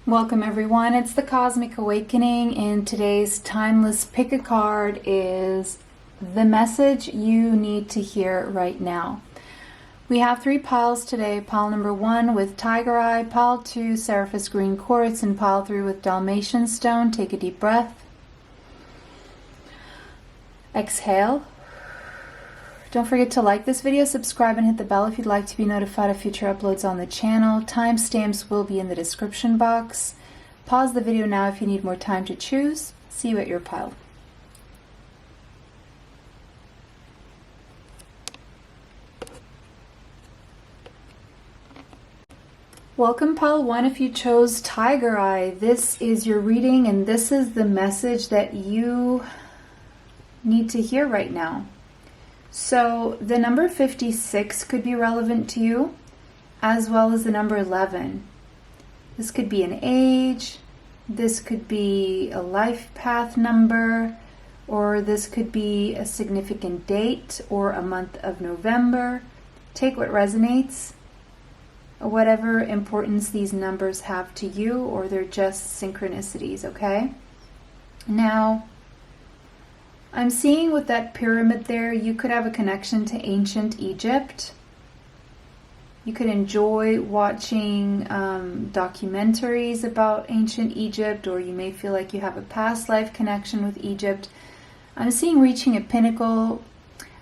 Welcome everyone, it's the Cosmic Awakening, and today's timeless pick a card is the message you need to hear right now. We have 3 piles today. Pile number 1 with Tiger Eye, pile 2 Seraphis Green Quartz, and pile 3 with Dalmatian Stone. Take a deep breath. Exhale. Don't forget to like this video, subscribe, and hit the bell if you'd like to be notified of future uploads on the channel. Timestamps will be in the description box. Pause the video now if you need more time to choose. See you at your pile. Welcome pile 1 if you chose Tiger Eye. This is your reading and this is the message that you need to hear right now. So the number 56 could be relevant to you, as well as the number 11. This could be an age, this could be a life path number, or this could be a significant date or a month of November. Take what resonates, whatever importance these numbers have to you, or they're just synchronicities, okay? Now, I'm seeing with that pyramid there, you could have a connection to ancient Egypt. You could enjoy watching documentaries about ancient Egypt, or you may feel like you have a past life connection with Egypt. I'm seeing reaching a pinnacle.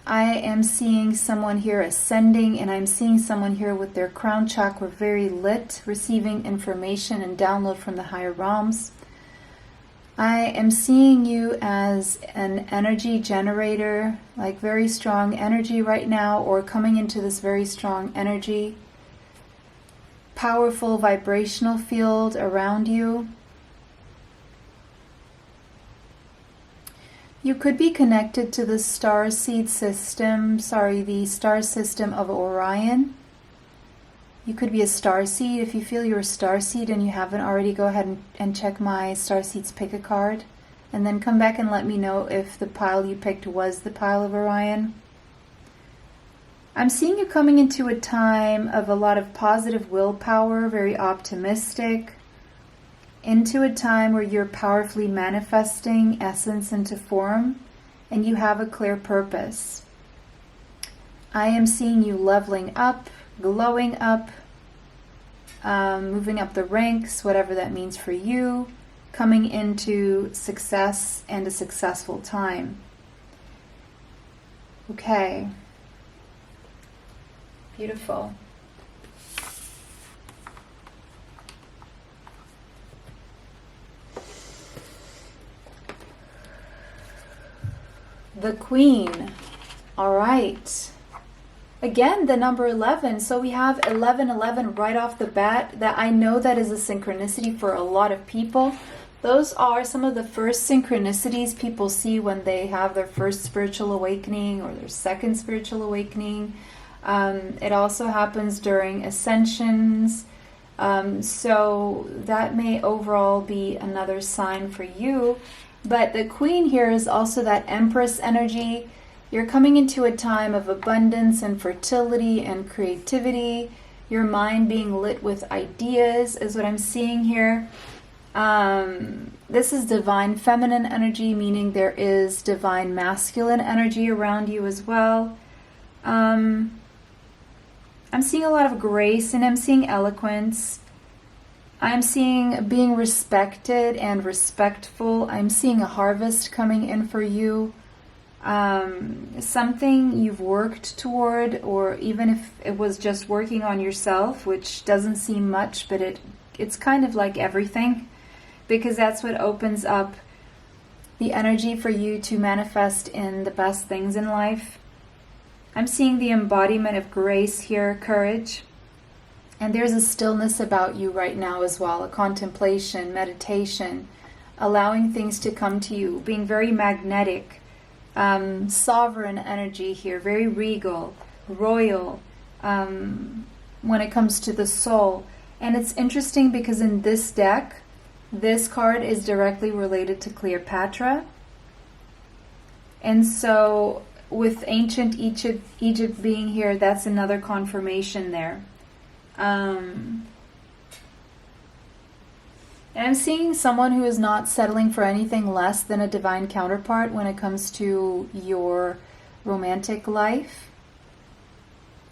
I am seeing someone here ascending, and I'm seeing someone here with their crown chakra very lit, receiving information and download from the higher realms. I am seeing you as an energy generator, like very strong energy right now, or coming into this very strong energy, powerful vibrational field around you. You could be connected to the star seed system, the star system of Orion. You could be a starseed. If you feel you're a starseed and you haven't already, go ahead and check my starseeds pick a card, and then come back and let me know if the pile you picked was the pile of Orion. I'm seeing you coming into a time of a lot of positive willpower, very optimistic, into a time where you're powerfully manifesting essence into form, and you have a clear purpose. I am seeing you leveling up, glowing up, moving up the ranks, whatever that means for you, coming into success and a successful time. Okay. Beautiful. The Queen. All right. Again, the number 11. So we have 1111 right off the bat. That I know that is a synchronicity for a lot of people. Those are some of the first synchronicities people see when they have their first spiritual awakening or their second spiritual awakening. It also happens during ascensions. So that may overall be another sign for you. But the Queen here is also that Empress energy. You're coming into a time of abundance and fertility and creativity. Your mind being lit with ideas is what I'm seeing here. This is divine feminine energy, meaning there is divine masculine energy around you as well. I'm seeing a lot of grace, and I'm seeing eloquence. I'm seeing being respected and respectful. I'm seeing a harvest coming in for you. Something you've worked toward, or even if it was just working on yourself, which doesn't seem much, but it's kind of like everything, because that's what opens up the energy for you to manifest in the best things in life. I'm seeing the embodiment of grace here, courage, and there's a stillness about you right now as well, a contemplation, meditation, allowing things to come to you, being very magnetic. Sovereign energy here, very regal, royal, when it comes to the soul. And it's interesting because in this deck, this card is directly related to Cleopatra. And so with ancient Egypt being here, that's another confirmation there. And I'm seeing someone who is not settling for anything less than a divine counterpart when it comes to your romantic life.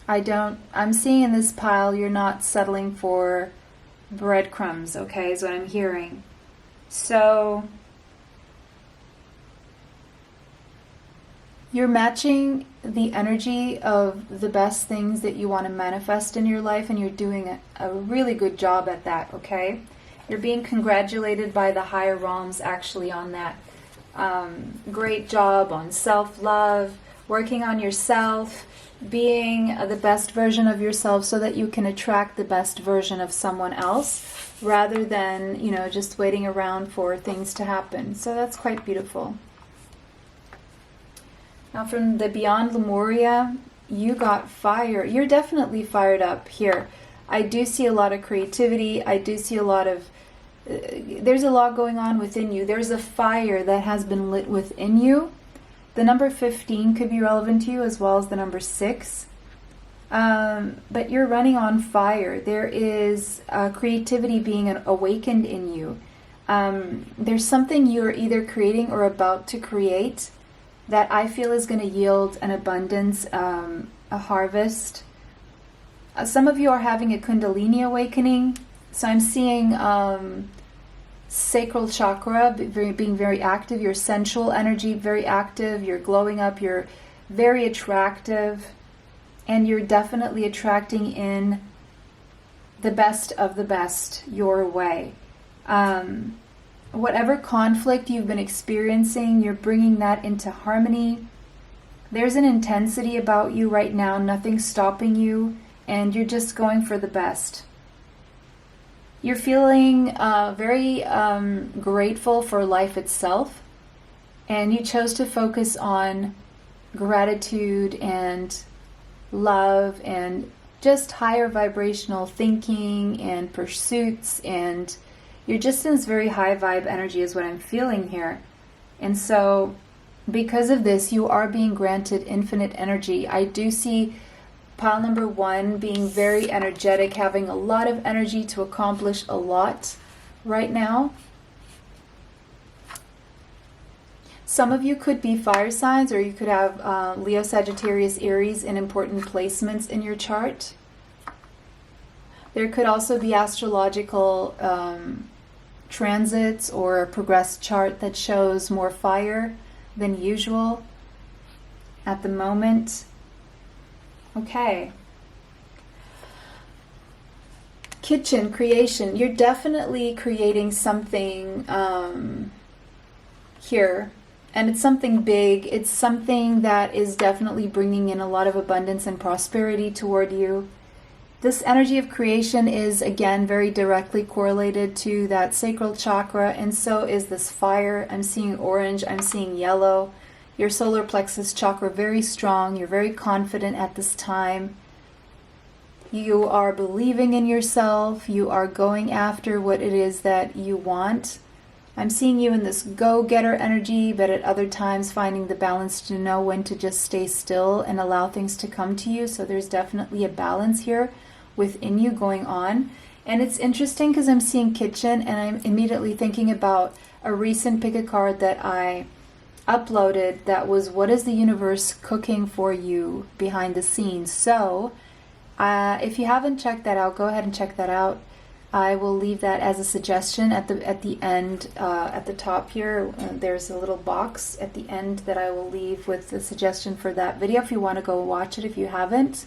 I'm seeing in this pile, you're not settling for breadcrumbs, okay, is what I'm hearing. So you're matching the energy of the best things that you want to manifest in your life, and you're doing a really good job at that, okay? You're being congratulated by the higher realms actually on that. Great job on self-love, working on yourself, being the best version of yourself so that you can attract the best version of someone else rather than, you know, just waiting around for things to happen. So that's quite beautiful. Now from the Beyond Lemuria, you got fire. You're definitely fired up here. I do see a lot of creativity. I do see a lot of, there's a lot going on within you. There's a fire that has been lit within you. The number 15 could be relevant to you as well as the number 6. But you're running on fire. There is creativity being awakened in you. There's something you're either creating or about to create that I feel is going to yield an abundance, a harvest. Some of you are having a Kundalini awakening. So I'm seeing sacral chakra being very active, your sensual energy very active, you're glowing up, you're very attractive, and you're definitely attracting in the best of the best your way. Whatever conflict you've been experiencing, you're bringing that into harmony. There's an intensity about you right now, nothing's stopping you, and you're just going for the best. You're feeling very grateful for life itself, and you chose to focus on gratitude and love and just higher vibrational thinking and pursuits, and you're just in this very high vibe energy is what I'm feeling here. And so because of this, you are being granted infinite energy. I do see pile number 1 being very energetic, having a lot of energy to accomplish a lot right now. Some of you could be fire signs, or you could have Leo, Sagittarius, Aries in important placements in your chart. There could also be astrological transits or a progressed chart that shows more fire than usual at the moment. Okay. Kitchen creation. You're definitely creating something here. And it's something big. It's something that is definitely bringing in a lot of abundance and prosperity toward you. This energy of creation is, again, very directly correlated to that sacral chakra, and so is this fire. I'm seeing orange. I'm seeing yellow. Your solar plexus chakra very strong. You're very confident at this time. You are believing in yourself. You are going after what it is that you want. I'm seeing you in this go-getter energy, but at other times finding the balance to know when to just stay still and allow things to come to you. So there's definitely a balance here within you going on. And it's interesting because I'm seeing kitchen, and I'm immediately thinking about a recent pick a card that I uploaded that was, what is the universe cooking for you behind the scenes? So if you haven't checked that out, go ahead and check that out. I will leave that as a suggestion at the end, at the top here. There's a little box at the end that I will leave with the suggestion for that video if you want to go watch it if you haven't.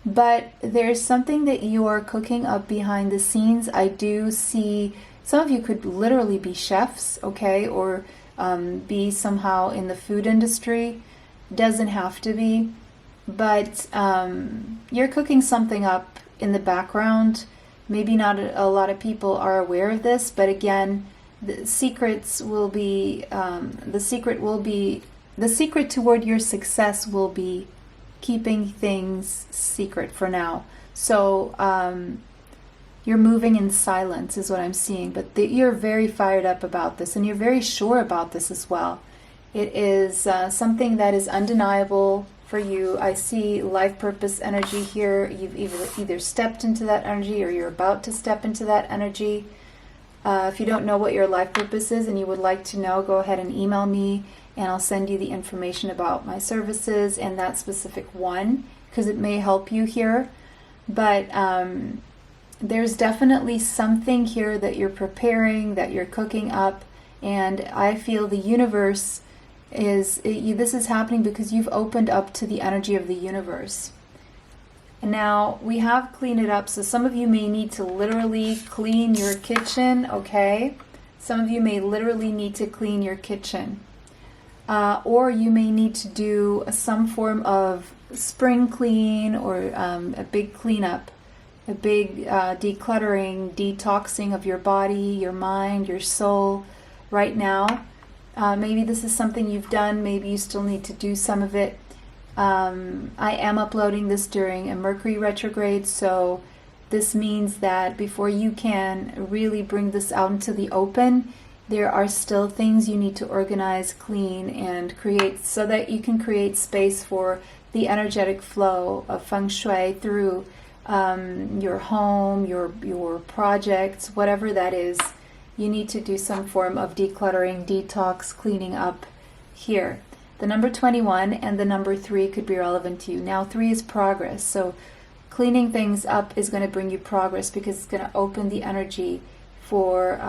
But there's something that you are cooking up behind the scenes. I do see some of you could literally be chefs, okay, or be somehow in the food industry. Doesn't have to be, but you're cooking something up in the background. Maybe not a lot of people are aware of this, but again, the secret toward your success will be keeping things secret for now. So you're moving in silence is what I'm seeing, but you're very fired up about this, and you're very sure about this as well. It is something that is undeniable for you. I see life purpose energy here. You've either stepped into that energy or you're about to step into that energy. If you don't know what your life purpose is and you would like to know, go ahead and email me and I'll send you the information about my services and that specific one, because it may help you here. But there's definitely something here that you're preparing, that you're cooking up, and I feel the universe this is happening because you've opened up to the energy of the universe. And now we have cleaned it up, so some of you may need to literally clean your kitchen, okay? Some of you may literally need to clean your kitchen. Or you may need to do some form of spring clean or a big cleanup, a big decluttering, detoxing of your body, your mind, your soul right now. Maybe this is something you've done, maybe you still need to do some of it. I am uploading this during a Mercury retrograde, so this means that before you can really bring this out into the open, there are still things you need to organize, clean, and create so that you can create space for the energetic flow of Feng Shui through your home, your projects, whatever that is. You need to do some form of decluttering, detox, cleaning up here. The number 21 and the number 3 could be relevant to you. Now 3 is progress, so cleaning things up is going to bring you progress because it's going to open the energy for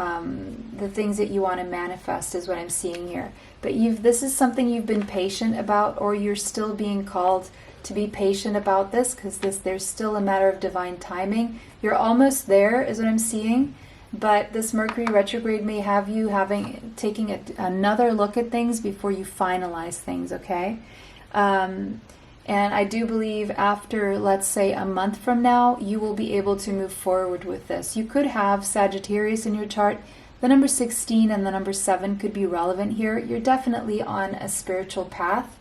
the things that you want to manifest is what I'm seeing here. But this is something you've been patient about, or you're still being called to be patient about this because there's still a matter of divine timing. You're almost there is what I'm seeing. But this Mercury retrograde may have you taking another look at things before you finalize things, okay? And I do believe after, let's say, a month from now, you will be able to move forward with this. You could have Sagittarius in your chart. The number 16 and the number 7 could be relevant here. You're definitely on a spiritual path.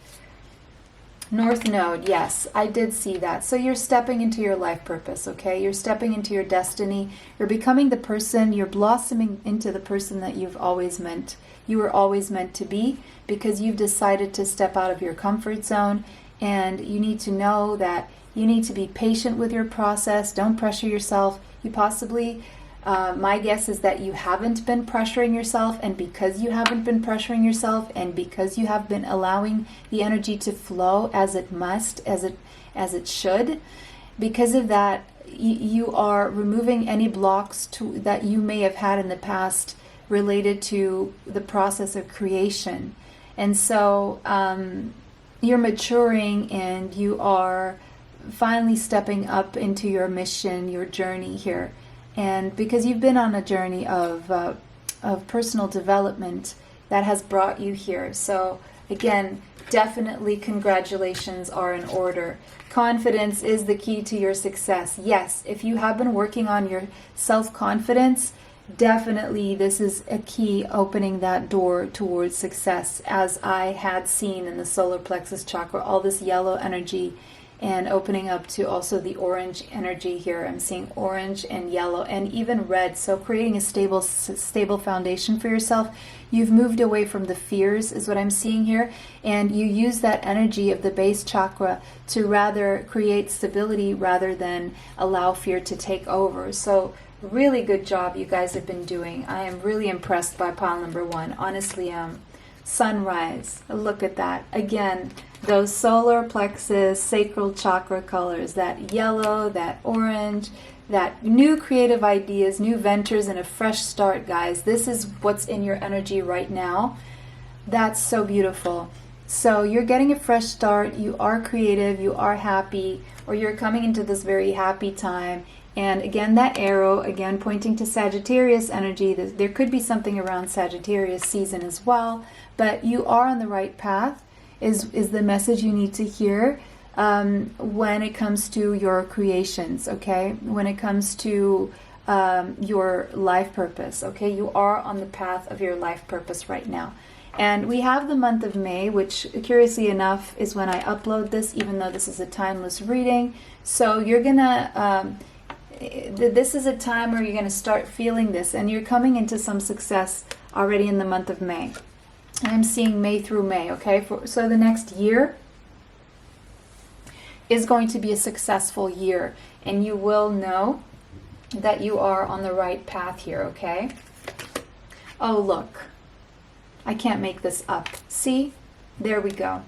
North Node, yes, I did see that. So you're stepping into your life purpose, okay? You're stepping into your destiny. You're becoming the person, you're blossoming into the person that you were always meant to be, because you've decided to step out of your comfort zone. And you need to know that you need to be patient with your process. Don't pressure yourself. You possibly, my guess is that you haven't been pressuring yourself, and because you haven't been pressuring yourself, and because you have been allowing the energy to flow as it must, as it should, because of that, you are removing any blocks that you may have had in the past related to the process of creation. And so you're maturing and you are finally stepping up into your mission, your journey here. And because you've been on a journey of personal development that has brought you here. So again, definitely congratulations are in order. Confidence is the key to your success. Yes, if you have been working on your self-confidence, definitely this is a key opening that door towards success, as I had seen in the solar plexus chakra, all this yellow energy and opening up to also the orange energy here. I'm seeing orange and yellow and even red. So creating a stable foundation for yourself. You've moved away from the fears is what I'm seeing here. And you use that energy of the base chakra to rather create stability rather than allow fear to take over. So really good job you guys have been doing. I am really impressed by pile number 1. Honestly, sunrise. Look at that. Again, those solar plexus, sacral chakra colors, that yellow, that orange, that new creative ideas, new ventures, and a fresh start, guys. This is what's in your energy right now. That's so beautiful. So you're getting a fresh start. You are creative. You are happy, or you're coming into this very happy time. And again, that arrow, again, pointing to Sagittarius energy. There could be something around Sagittarius season as well, but you are on the right path is the message you need to hear when it comes to your creations, okay? When it comes to your life purpose, okay? You are on the path of your life purpose right now. And we have the month of May, which curiously enough is when I upload this, even though this is a timeless reading. So you're gonna... this is a time where you're going to start feeling this, and you're coming into some success already in the month of May. And I'm seeing May through May, okay? So the next year is going to be a successful year, and you will know that you are on the right path here, okay? Oh, look. I can't make this up. See? There we go.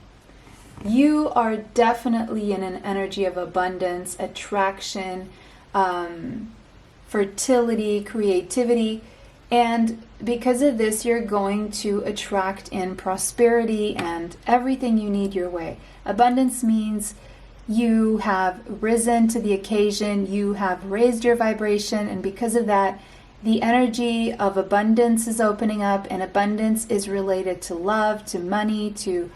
You are definitely in an energy of abundance, attraction, fertility, creativity. And because of this, you're going to attract in prosperity and everything you need your way. Abundance means you have risen to the occasion, you have raised your vibration, and because of that, the energy of abundance is opening up, and abundance is related to love, to money, to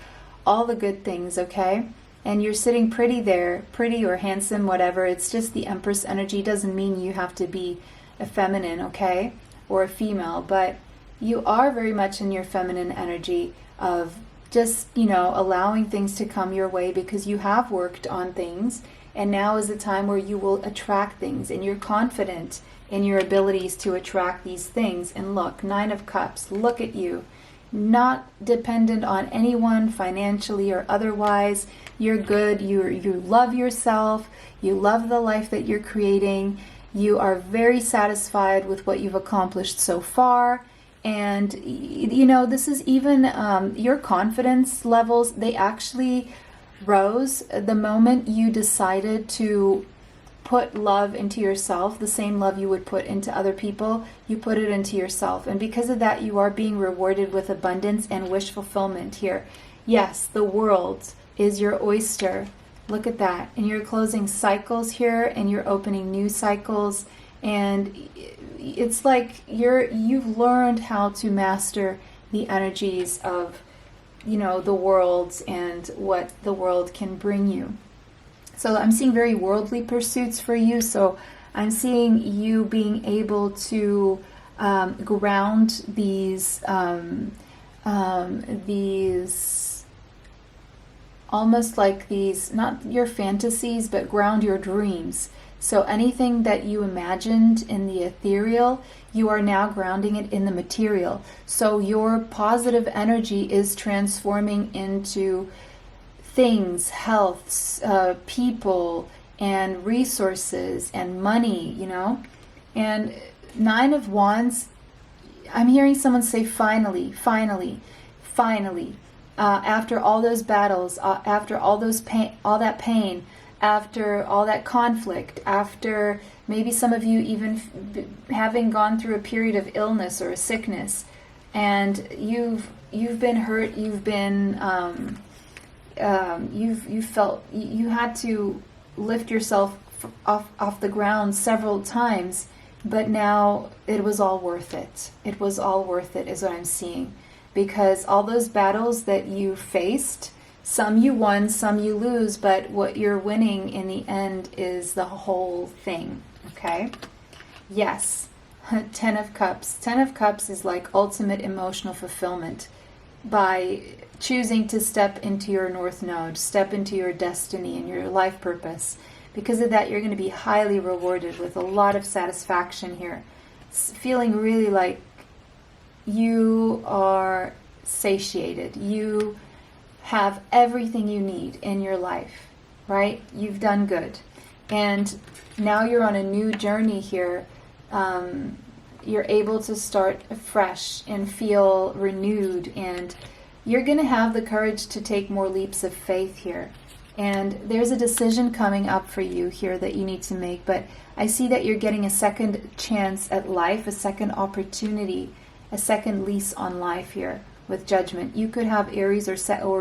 all the good things, okay? And you're sitting pretty there, pretty or handsome, whatever. It's just the Empress energy. Doesn't mean you have to be a feminine, okay? Or a female, but you are very much in your feminine energy of just, allowing things to come your way because you have worked on things, and now is the time where you will attract things, and you're confident in your abilities to attract these things. And look, 9 of Cups, look at you. Not dependent on anyone financially or otherwise. You're good. You love yourself. You love the life that you're creating. You are very satisfied with what you've accomplished so far. And, this is even your confidence levels, they actually rose the moment you decided to put love into yourself, the same love you would put into other people, you put it into yourself. And because of that, you are being rewarded with abundance and wish fulfillment here. Yes, the world is your oyster. Look at that. And you're closing cycles here, and you're opening new cycles. And it's like you've learned how to master the energies of, the world and what the world can bring you. So I'm seeing very worldly pursuits for you. So I'm seeing you being able to ground these almost like these, not your fantasies, but ground your dreams. So anything that you imagined in the ethereal, you are now grounding it in the material. So your positive energy is transforming into things, health, people, and resources, and money, And 9 of Wands, I'm hearing someone say finally, finally, finally. After all those battles, after all that pain, after all that conflict, after maybe some of you even having gone through a period of illness or a sickness, and you've been hurt, you've been you felt you had to lift yourself off the ground several times, but now it was all worth it. It was all worth it, is what I'm seeing. Because all those battles that you faced, some you won, some you lose, but what you're winning in the end is the whole thing, okay? Yes, 10 of Cups. 10 of Cups is like ultimate emotional fulfillment by choosing to step into your North Node, step into your destiny and your life purpose. Because of that, you're going to be highly rewarded with a lot of satisfaction here. Feeling really like you are satiated. You have everything you need in your life, right? You've done good. And now you're on a new journey here. You're able to start fresh and feel renewed. And you're going to have the courage to take more leaps of faith here. And there's a decision coming up for you here that you need to make. But I see that you're getting a second chance at life, a second opportunity, a second lease on life here with Judgment. You could have Aries or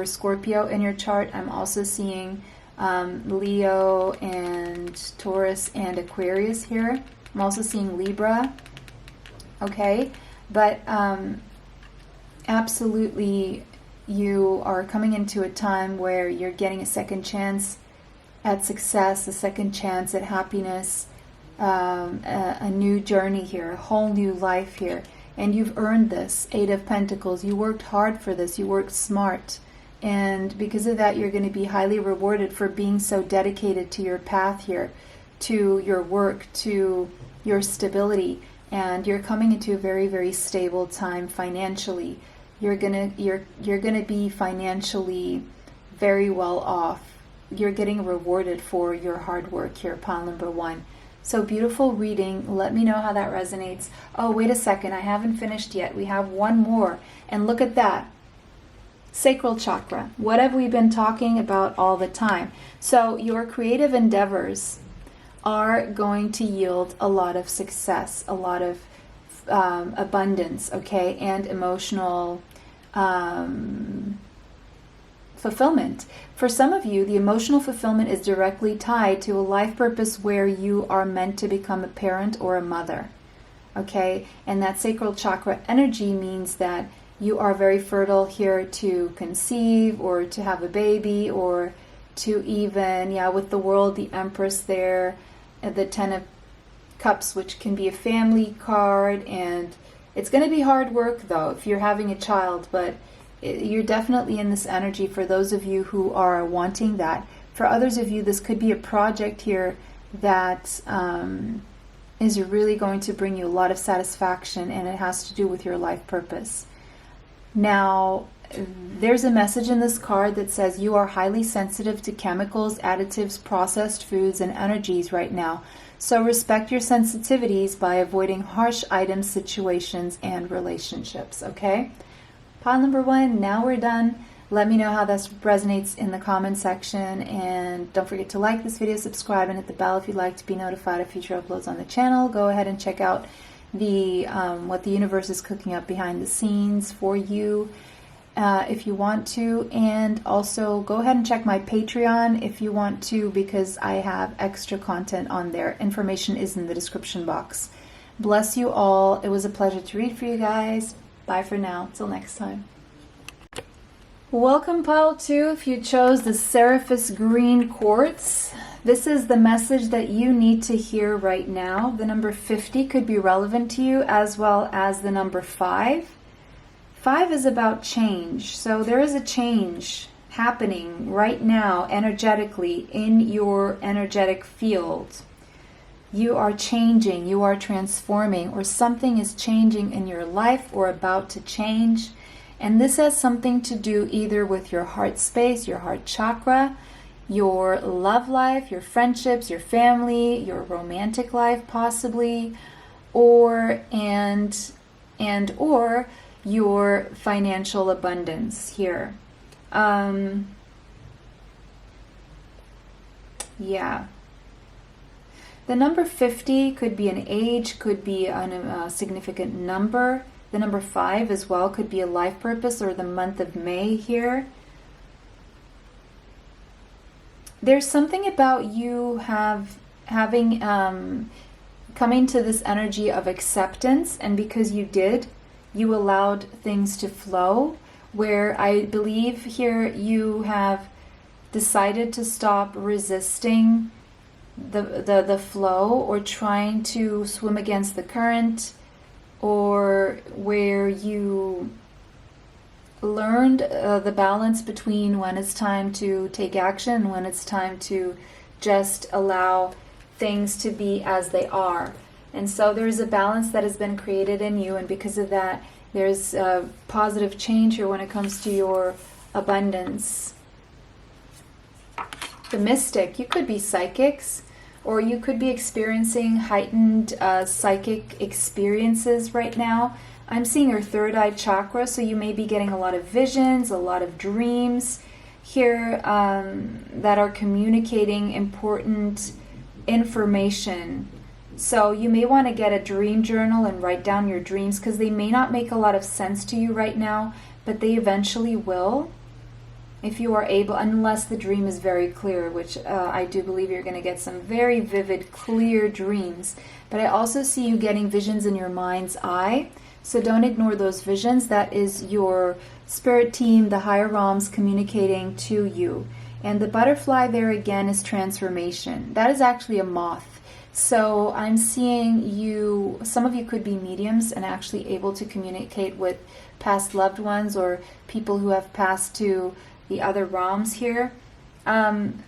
Scorpio in your chart. I'm also seeing Leo and Taurus and Aquarius here. I'm also seeing Libra. Okay, but absolutely you are coming into a time where you're getting a second chance at success, a second chance at happiness, a new journey here, a whole new life here. And you've earned this. 8 of Pentacles. You worked hard for this. You worked smart. And because of that, you're going to be highly rewarded for being so dedicated to your path here, to your work, to your stability. And you're coming into a very, very stable time financially. You're gonna be financially very well off. You're getting rewarded for your hard work here, pile number 1. So beautiful reading. Let me know how that resonates. Oh, wait a second. I haven't finished yet. We have one more. And look at that. Sacral chakra. What have we been talking about all the time? So your creative endeavors are going to yield a lot of success, a lot of abundance, okay, and emotional fulfillment. For some of you, the emotional fulfillment is directly tied to a life purpose where you are meant to become a parent or a mother, okay? And that sacral chakra energy means that you are very fertile here to conceive or to have a baby or to even, with the World, the Empress there, the Ten of Cups, which can be a family card. And it's going to be hard work, though, if you're having a child, but you're definitely in this energy for those of you who are wanting that. For others of you, this could be a project here that is really going to bring you a lot of satisfaction, and it has to do with your life purpose. Now, there's a message in this card that says you are highly sensitive to chemicals, additives, processed foods, and energies right now. So respect your sensitivities by avoiding harsh items, situations, and relationships, okay? Pile number 1, now we're done. Let me know how this resonates in the comment section, and don't forget to like this video, subscribe, and hit the bell if you'd like to be notified of future uploads on the channel. Go ahead and check out the what the universe is cooking up behind the scenes for you if you want to, and also go ahead and check my Patreon if you want to, because I have extra content on there. Information is in the description box. Bless you all. It was a pleasure to read for you guys. Bye for now. Till next time. Welcome, pile 2. If you chose the Seraphis Green Quartz, this is the message that you need to hear right now. The number 50 could be relevant to you, as well as the number 5. 5 is about change. So there is a change happening right now energetically in your energetic field. You are changing, you are transforming, or something is changing in your life or about to change. And this has something to do either with your heart space, your heart chakra, your love life, your friendships, your family, your romantic life possibly, or or your financial abundance here. The number 50 could be an age, could be a significant number. The number 5 as well could be a life purpose or the month of May here. There's something about you having coming to this energy of acceptance, and because you did, you allowed things to flow, where I believe here you have decided to stop resisting the flow or trying to swim against the current, or where you learned the balance between when it's time to take action and when it's time to just allow things to be as they are. And so there's a balance that has been created in you, and because of that, there's a positive change here when it comes to your abundance. The Mystic, you could be psychics, or you could be experiencing heightened psychic experiences right now. I'm seeing your third eye chakra, so you may be getting a lot of visions, a lot of dreams here that are communicating important information. So you may want to get a dream journal and write down your dreams, because they may not make a lot of sense to you right now, but they eventually will, if you are able, unless the dream is very clear, which I do believe you're going to get some very vivid, clear dreams. But I also see you getting visions in your mind's eye, so don't ignore those visions. That is your spirit team, the higher realms, communicating to you. And the butterfly there again is transformation. That is actually a moth. So I'm seeing you, some of you could be mediums and actually able to communicate with past loved ones or people who have passed to the other realms here. I'm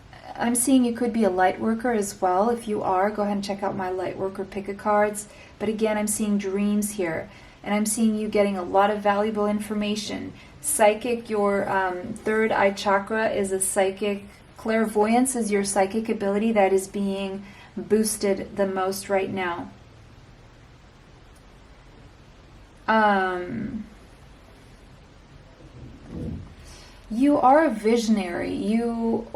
seeing you could be a light worker as well. If you are, go ahead and check out my light worker pickacards. But again, I'm seeing dreams here, and I'm seeing you getting a lot of valuable information. Psychic, your third eye chakra is a psychic. Clairvoyance is your psychic ability that is being boosted the most right now. You are a visionary. You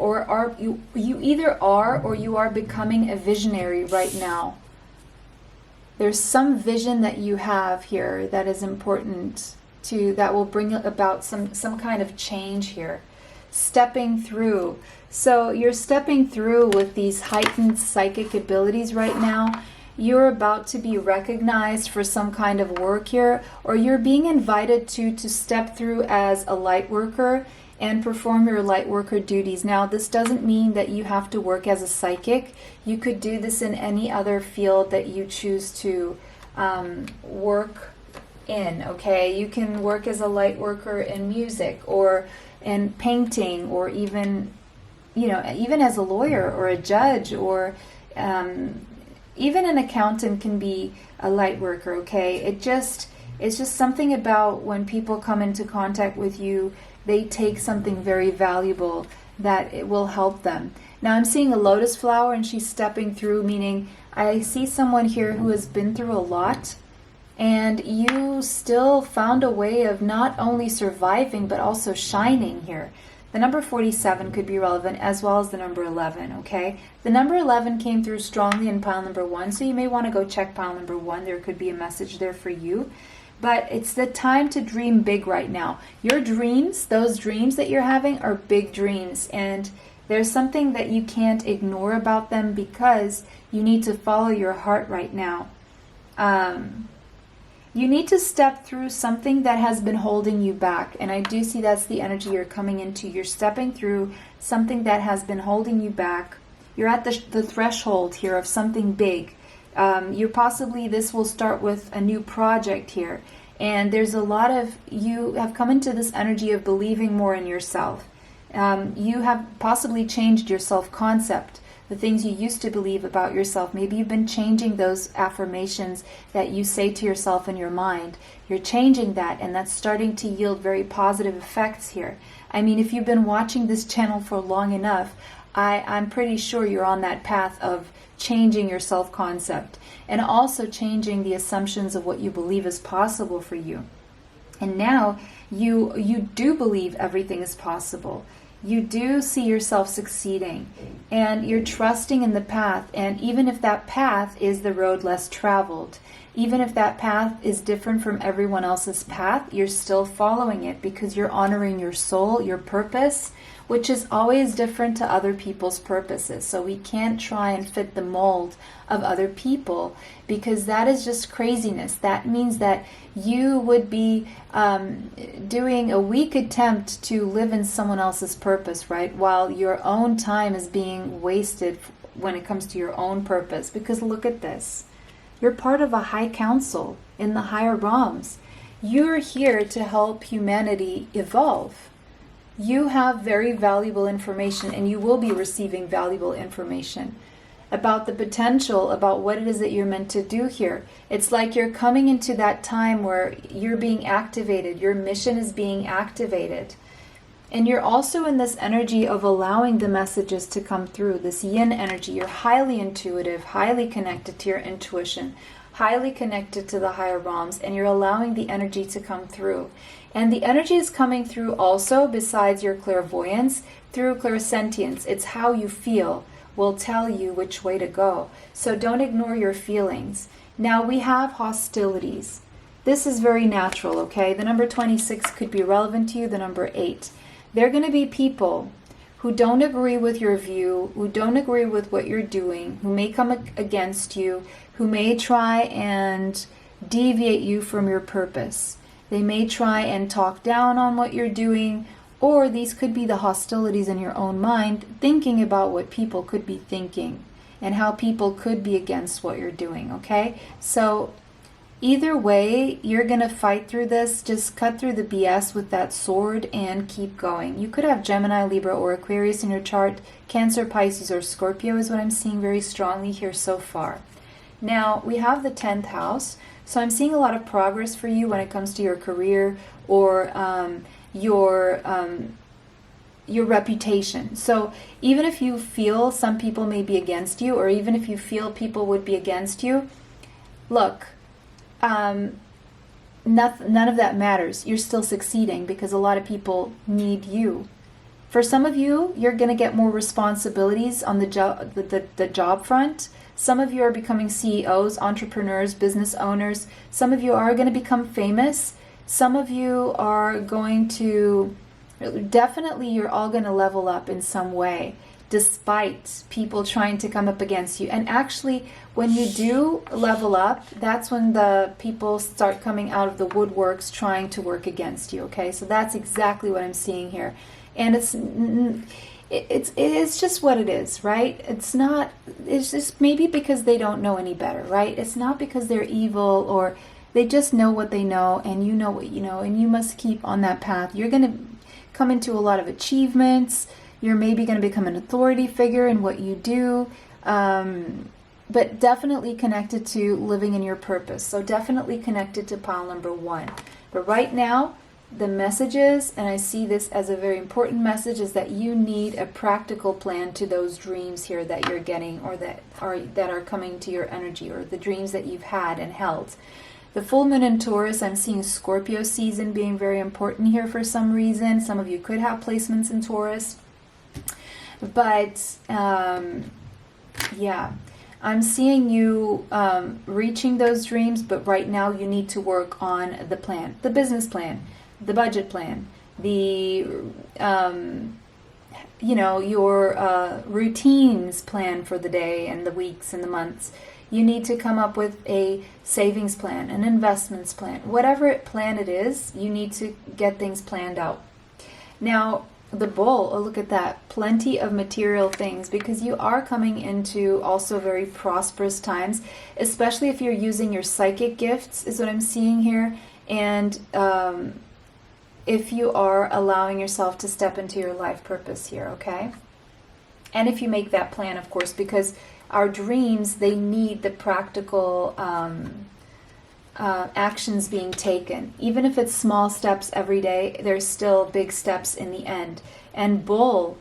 either are or you are becoming a visionary right now. There's some vision that you have here that is important that will bring about some kind of change here. Stepping through. So you're stepping through with these heightened psychic abilities right now. You're about to be recognized for some kind of work here, or you're being invited to step through as a light worker and perform your light worker duties. Now, this doesn't mean that you have to work as a psychic. You could do this in any other field that you choose to work in, okay? You can work as a light worker in music or in painting, or even, even as a lawyer or a judge, or even an accountant can be a light worker, okay? It's just something about when people come into contact with you, they take something very valuable that it will help them. Now I'm seeing a lotus flower and she's stepping through, meaning I see someone here who has been through a lot, and you still found a way of not only surviving but also shining here. The number 47 could be relevant, as well as the number 11, okay? The number 11 came through strongly in pile number 1, so you may want to go check pile number 1. There could be a message there for you. But it's the time to dream big right now. Your dreams, those dreams that you're having, are big dreams. And there's something that you can't ignore about them, because you need to follow your heart right now. You need to step through something that has been holding you back. And I do see that's the energy you're coming into. You're stepping through something that has been holding you back. You're at the threshold here of something big. This will start with a new project here. And there's a lot of, you have come into this energy of believing more in yourself. You have possibly changed your self-concept. The things you used to believe about yourself. Maybe you've been changing those affirmations that you say to yourself in your mind. You're changing that, and that's starting to yield very positive effects here. I mean, if you've been watching this channel for long enough, I'm pretty sure you're on that path of changing your self-concept and also changing the assumptions of what you believe is possible for you. And now you do believe everything is possible. You do see yourself succeeding, and you're trusting in the path. And even if that path is the road less traveled, even if that path is different from everyone else's path, you're still following it because you're honoring your soul, your purpose, which is always different to other people's purposes. So we can't try and fit the mold of other people, because that is just craziness. That means that you would be doing a weak attempt to live in someone else's purpose, right? While your own time is being wasted when it comes to your own purpose. Because look at this. You're part of a high council in the higher realms. You're here to help humanity evolve. You have very valuable information, and you will be receiving valuable information about the potential, about what it is that you're meant to do here. It's like you're coming into that time where you're being activated. Your mission is being activated. And you're also in this energy of allowing the messages to come through, this yin energy. You're highly intuitive, highly connected to your intuition, highly connected to the higher realms, and you're allowing the energy to come through. And the energy is coming through also, besides your clairvoyance, through clairsentience. It's how you feel will tell you which way to go. So don't ignore your feelings. Now we have hostilities. This is very natural, okay? The number 26 could be relevant to you, the number 8. There are going to be people who don't agree with your view, who don't agree with what you're doing, who may come against you, who may try and deviate you from your purpose. They may try and talk down on what you're doing, or these could be the hostilities in your own mind, thinking about what people could be thinking and how people could be against what you're doing, okay? So either way, you're going to fight through this. Just cut through the BS with that sword and keep going. You could have Gemini, Libra, or Aquarius in your chart. Cancer, Pisces, or Scorpio is what I'm seeing very strongly here so far. Now, we have the 10th house. So I'm seeing a lot of progress for you when it comes to your career, or your reputation. So even if you feel some people may be against you, or even if you feel people would be against you, look, none of that matters. You're still succeeding because a lot of people need you. For some of you, you're going to get more responsibilities on the job front. Some of you are becoming CEOs, entrepreneurs, business owners. Some of you are going to become famous. Some of you are going to, definitely you're all going to level up in some way, despite people trying to come up against you. And actually, when you do level up, that's when the people start coming out of the woodworks trying to work against you, okay? So that's exactly what I'm seeing here. And it is just what it is, right? It's just maybe because they don't know any better, right? It's not because they're evil, or they just know what they know, and you know what you know, and you must keep on that path. You're going to come into a lot of achievements. You're maybe going to become an authority figure in what you do, but definitely connected to living in your purpose. So definitely connected to pile number 1. But right now, the messages, and I see this as a very important message, is that you need a practical plan to those dreams here that you're getting, or that are coming to your energy, or the dreams that you've had and held. The full moon in Taurus, I'm seeing Scorpio season being very important here for some reason. Some of you could have placements in Taurus. But, yeah, I'm seeing you reaching those dreams, but right now you need to work on the plan, the business plan, the budget plan, the, your routines plan for the day and the weeks and the months. You need to come up with a savings plan, an investments plan. Whatever plan it is, you need to get things planned out. Now, the bull, oh, look at that. Plenty of material things, because you are coming into also very prosperous times, especially if you're using your psychic gifts, is what I'm seeing here. And if you are allowing yourself to step into your life purpose here, okay? And if you make that plan, of course, because our dreams, they need the practical actions being taken. Even if it's small steps every day, there's still big steps in the end. And bull,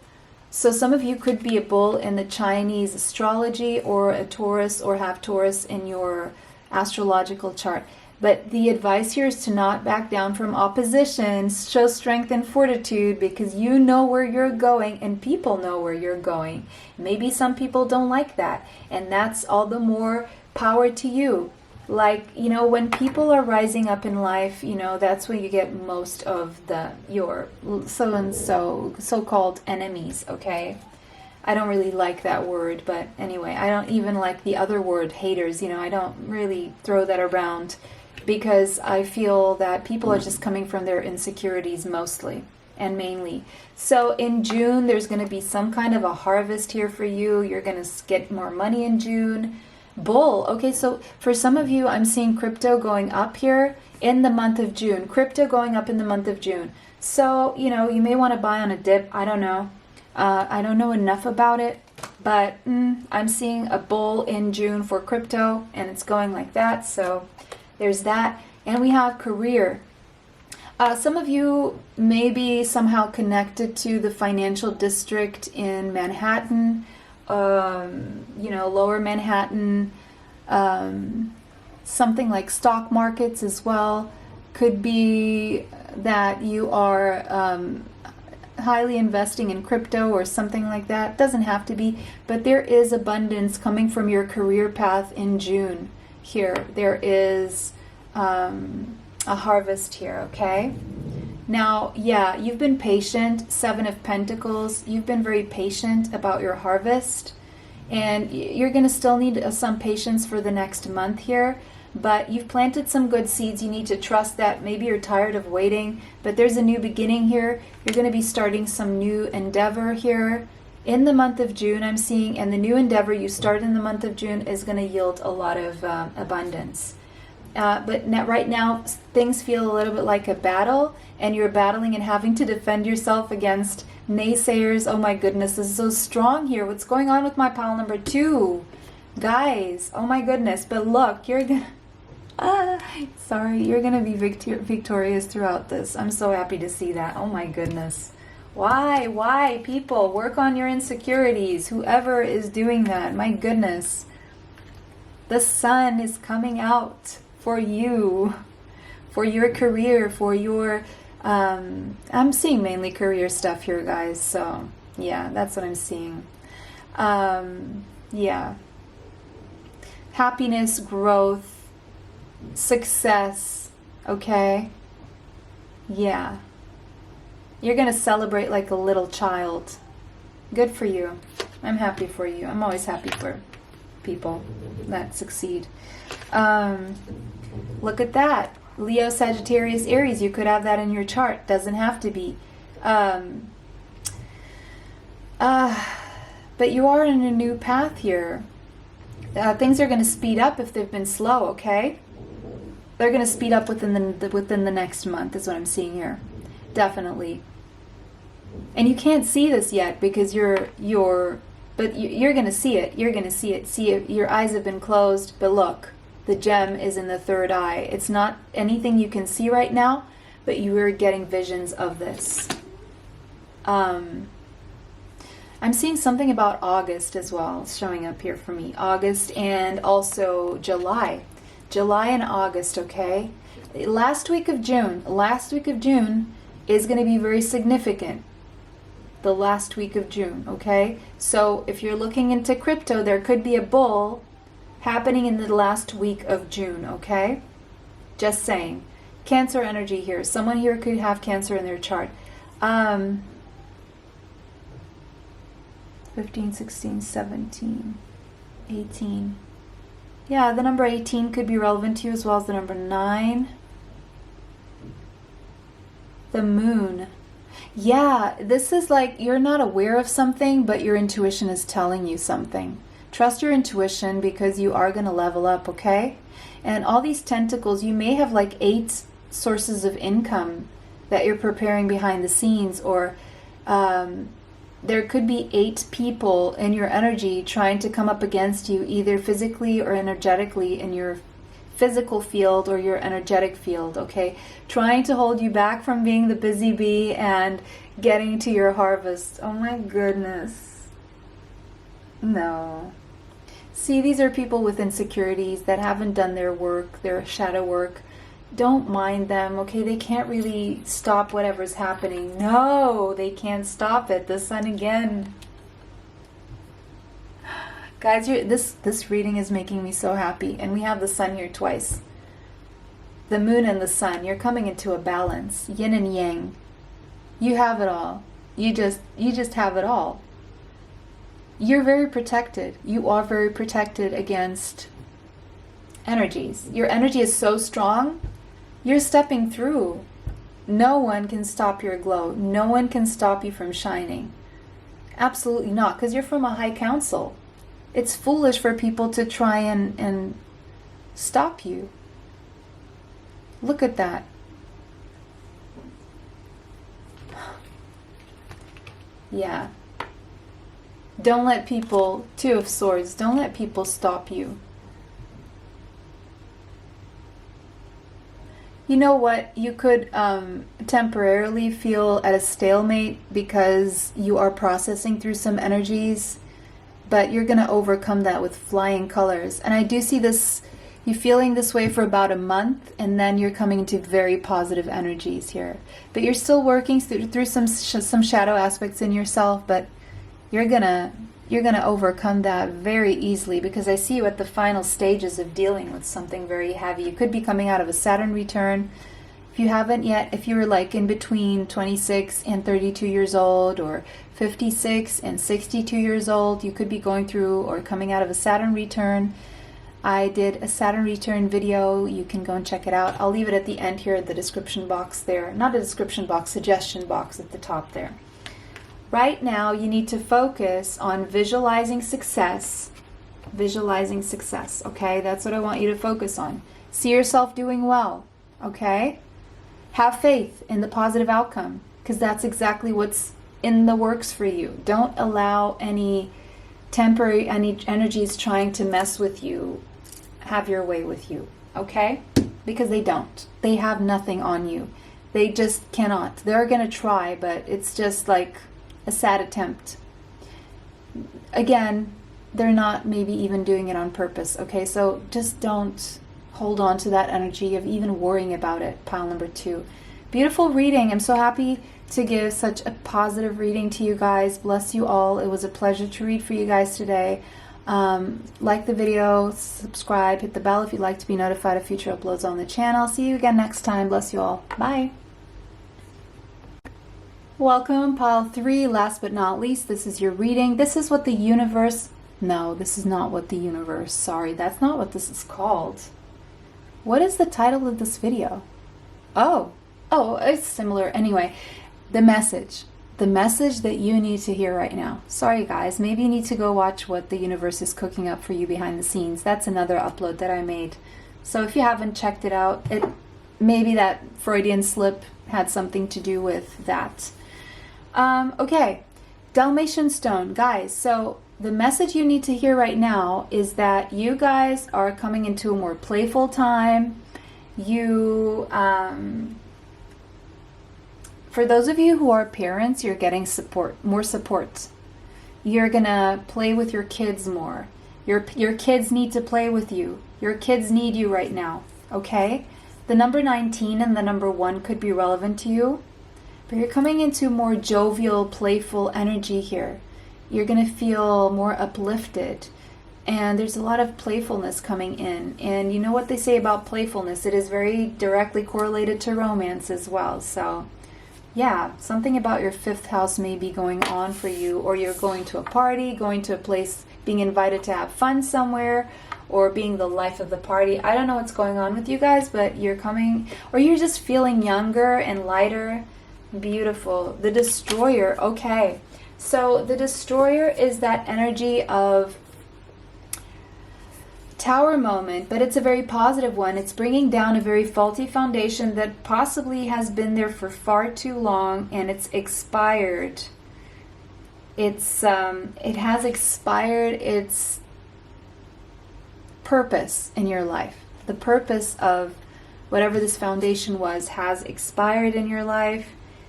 so some of you could be a bull in the Chinese astrology, or a Taurus, or have Taurus in your astrological chart. But the advice here is to not back down from opposition. Show strength and fortitude, because you know where you're going and people know where you're going. Maybe some people don't like that, and that's all the more power to you. Like, when people are rising up in life, that's when you get most of your so-called enemies, okay? I don't really like that word, but anyway, I don't even like the other word, haters. I don't really throw that around, because I feel that people are just coming from their insecurities mostly and mainly. So in June, there's going to be some kind of a harvest here for you. You're going to get more money in June. Bull. Okay, so for some of you, I'm seeing crypto going up here in the month of June. Crypto going up in the month of June. So, you may want to buy on a dip. I don't know. I don't know enough about it. But I'm seeing a bull in June for crypto, and it's going like that. So there's that. And we have career. Some of you may be somehow connected to the financial district in Manhattan, lower Manhattan, something like stock markets as well. Could be that you are highly investing in crypto or something like that. Doesn't have to be, but there is abundance coming from your career path in June here. There is a harvest here, okay? Now, yeah, you've been patient. 7 of Pentacles. You've been very patient about your harvest. And you're going to still need some patience for the next month here. But you've planted some good seeds. You need to trust that. Maybe you're tired of waiting. But there's a new beginning here. You're going to be starting some new endeavor here in the month of June, I'm seeing. And the new endeavor you start in the month of June is going to yield a lot of abundance. But right now, things feel a little bit like a battle, and you're battling and having to defend yourself against naysayers. Oh my goodness, this is so strong here. What's going on with my pile number 2? Guys, oh my goodness. But look, you're going to be victorious throughout this. I'm so happy to see that. Oh my goodness. Why, people? Work on your insecurities. Whoever is doing that, my goodness. The sun is coming out for you, for your career, for your... I'm seeing mainly career stuff here, guys. So, yeah, that's what I'm seeing. Yeah. Happiness, growth, success, okay? Yeah. You're going to celebrate like a little child. Good for you. I'm happy for you. I'm always happy for people that succeed. Look at that. Leo, Sagittarius, Aries. You could have that in your chart. Doesn't have to be. But you are in a new path here. Things are going to speed up if they've been slow, okay? They're going to speed up within the next month is what I'm seeing here. Definitely. And you can't see this yet because you're going to see it. You're going to see it. See it. Your eyes have been closed, but look, the gem is in the third eye. It's not anything you can see right now, but you are getting visions of this. I'm seeing something about August as well showing up here for me. August and also July. July and August, okay? Last week of June is going to be very significant. The last week of June, okay? So if you're looking into crypto, there could be a bull happening in the last week of June, okay? Just saying. Cancer energy here. Someone here could have Cancer in their chart. 15, 16, 17, 18. Yeah, the number 18 could be relevant to you as well as the number 9. The moon. Yeah, this is like you're not aware of something, but your intuition is telling you something. Trust your intuition because you are going to level up, okay? And all these tentacles, you may have like 8 sources of income that you're preparing behind the scenes, or there could be 8 people in your energy trying to come up against you, either physically or energetically in your physical field or your energetic field, okay? Trying to hold you back from being the busy bee and getting to your harvest. Oh my goodness. No. See, these are people with insecurities that haven't done their work, their shadow work. Don't mind them, okay? They can't really stop whatever's happening. No, they can't stop it. The sun again. Guys, this reading is making me so happy. And we have the sun here twice. The moon and the sun. You're coming into a balance. Yin and yang. You have it all. You just have it all. You're very protected. You are very protected against energies. Your energy is so strong. You're stepping through. No one can stop your glow. No one can stop you from shining. Absolutely not, because you're from a high council. It's foolish for people to try and stop you. Look at that. Yeah. Don't let people, 2 of Swords, don't let people stop you. You know what? You could temporarily feel at a stalemate because you are processing through some energies, but you're going to overcome that with flying colors. And I do see this, you feeling this way for about a month, and then you're coming into very positive energies here. But you're still working through some shadow aspects in yourself, but you're gonna overcome that very easily, because I see you at the final stages of dealing with something very heavy. You could be coming out of a Saturn return. If you haven't yet, if you were like in between 26 and 32 years old, or 56 and 62 years old, you could be going through or coming out of a Saturn return. I did a Saturn return video. You can go and check it out. I'll leave it at the end here in the description box there. Not a description box, suggestion box at the top there. Right now, you need to focus on visualizing success. Visualizing success, okay? That's what I want you to focus on. See yourself doing well, okay? Have faith in the positive outcome, because that's exactly what's in the works for you. Don't allow any temporary energies trying to mess with you have your way with you, okay? Because they don't. They have nothing on you. They just cannot. They're going to try, but it's just like a sad attempt. Again, they're not maybe even doing it on purpose, okay? So just don't hold on to that energy of even worrying about it, pile number 2. Beautiful reading. I'm so happy to give such a positive reading to you guys. Bless you all. It was a pleasure to read for you guys today. Like the video, subscribe, hit the bell if you'd like to be notified of future uploads on the channel. See you again next time. Bless you all. Bye. Welcome, pile 3. Last but not least, this is your reading. This is what the universe... No, this is not what the universe... Sorry, that's not what this is called. What is the title of this video? Oh, it's similar. Anyway, the message that you need to hear right now. Sorry guys, maybe you need to go watch what the universe is cooking up for you behind the scenes. That's another upload that I made. So if you haven't checked it out, maybe that Freudian slip had something to do with that. Okay, Dalmatian stone, guys. So the message you need to hear right now is that you guys are coming into a more playful time. For those of you who are parents, you're getting more support. You're gonna play with your kids more. Your kids need to play with you. Your kids need you right now, okay? The number 19 and the number 1 could be relevant to you, but you're coming into more jovial, playful energy here. You're gonna feel more uplifted, and there's a lot of playfulness coming in. And you know what they say about playfulness? It is very directly correlated to romance as well. So yeah, something about your 5th house may be going on for you, or you're going to a party, going to a place, being invited to have fun somewhere, or being the life of the party. I don't know what's going on with you guys, but you're coming, or you're just feeling younger and lighter. Beautiful. The Destroyer. Okay, so the Destroyer is that energy of Tower moment, but it's a very positive one. It's bringing down a very faulty foundation that possibly has been there for far too long, and it's expired. It has expired its purpose in your life. The purpose of whatever this foundation was has expired in your life.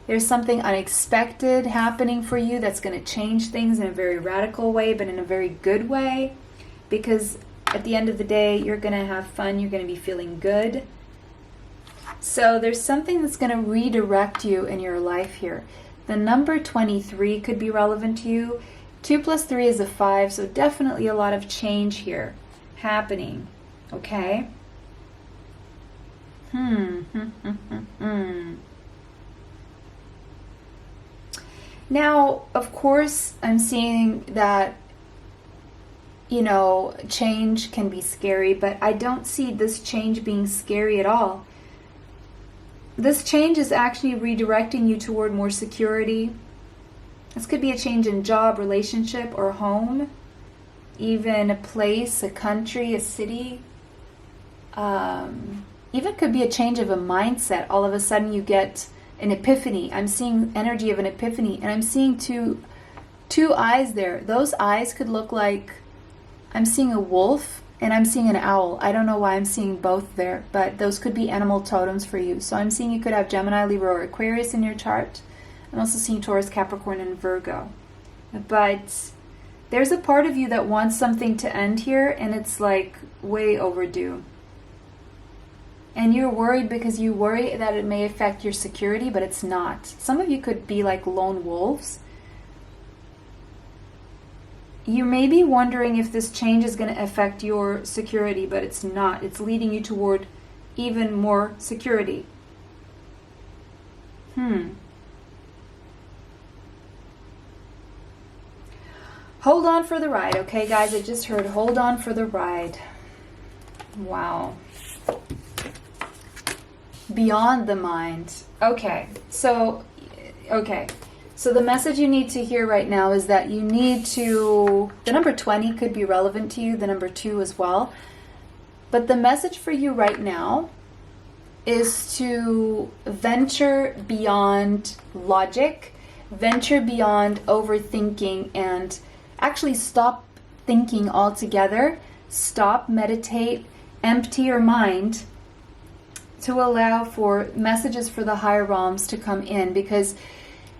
There's something unexpected happening for you that's going to change things in a very radical way, but in a very good way, because at the end of the day, you're going to have fun. You're going to be feeling good. So there's something that's going to redirect you in your life here. The number 23 could be relevant to you. 2 plus 3 is a 5, so definitely a lot of change here happening. Okay? Now, of course, I'm seeing that change can be scary, but I don't see this change being scary at all. This change is actually redirecting you toward more security. This could be a change in job, relationship, or home, even a place, a country, a city. Even could be a change of a mindset. All of a sudden you get an epiphany. I'm seeing energy of an epiphany, and I'm seeing two eyes there. Those eyes could look like, I'm seeing a wolf and I'm seeing an owl. I don't know why I'm seeing both there, but those could be animal totems for you. So I'm seeing you could have Gemini, Libra, or Aquarius in your chart. I'm also seeing Taurus, Capricorn, and Virgo. But there's a part of you that wants something to end here, and it's like way overdue. And you're worried because you worry that it may affect your security, but it's not. Some of you could be like lone wolves. You may be wondering if this change is going to affect your security, but it's not. It's leading you toward even more security. Hold on for the ride, okay, guys? I just heard hold on for the ride. Wow. Beyond the mind. Okay, so the message you need to hear right now is that you need to, the number 20 could be relevant to you, the number 2 as well. But the message for you right now is to venture beyond logic, venture beyond overthinking, and actually stop thinking altogether. Stop, meditate, empty your mind, to allow for messages for the higher realms to come in, because